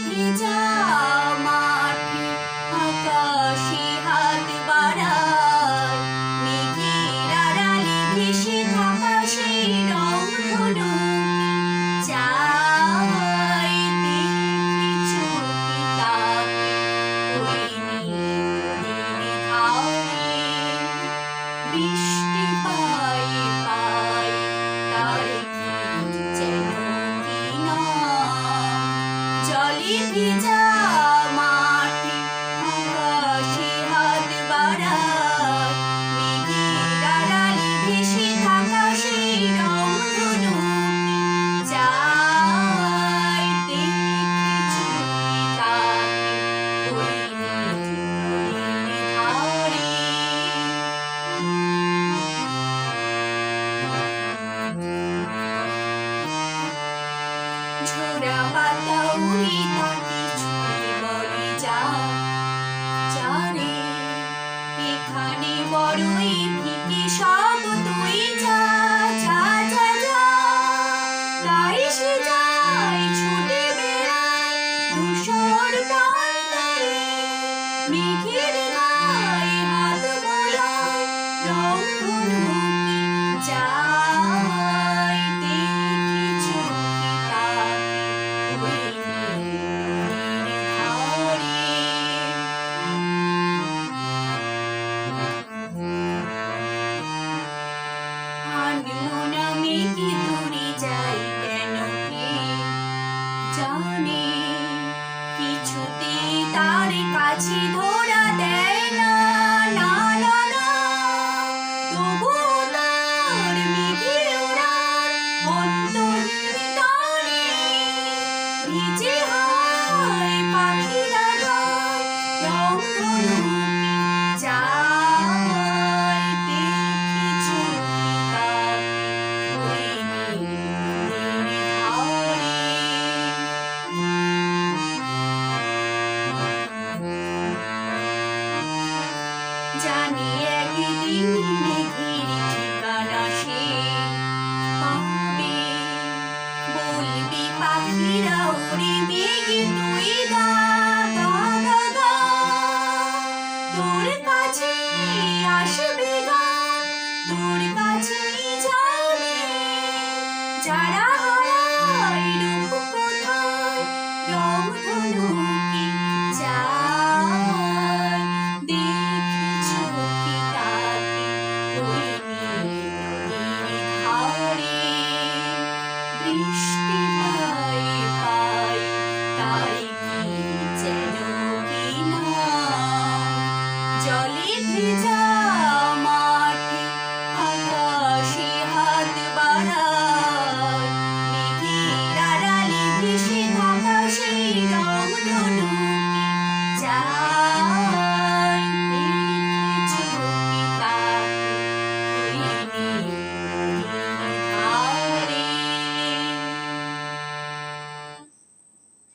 ভিজা মাঠে আকাশে হাত বাড়ায়, মেঘের আড়ালে ভেসে থাকা সেই রংধনু চাই দেখি চোখে তাকে ওই নীল ধারে। বৃষ্টি পায়ে পায়ে তার গীত যেন কি নাম, জলে ভিজা মাঠে আকাশে হাত বাড়ায়, মেঘের আড়ালে ভেসে থাকা সেই রংধনু চাই দেখি চোখে তাকে ওই নীল ধারে। ঝোড়া পাতা উড়ে তাকে ছুঁয়ে বলে যা রে, এখানে বড়ই ফিকে সব তুই যা যা যা যা। তাই সে যায় ছুটে বেড়ায় ধূসর প্রান্তরে, মেঘের গায়ে হাত বোলায় রংধনু চাই দেখি চোখে তাকে ওই নীল ধারে। আনলো না মেঘে দূরে যাই কেন কে জানে, কিছুতে তার কাছে ধরা দেয় না না না না। তবুও তার মেঘে ওড়ার অন্তহীন টানে, ভিজে হায় পাখিরা গায় রংধনু চাই দেখি চোখে তাকে ওই নীল ধারে। জানি একদিন মেঘের ঠিকানা সে পাবে, বলবি পাখিরা ওরে মেঘ তুই গা গা গা গা। তোর কাছে আসবে গান, তোর কাছেই যাবে, যারা হারায় রূপ কোথায় রংধনু চাই দেখি চোখে তাকে ওই নীল ধারে। বৃষ্টি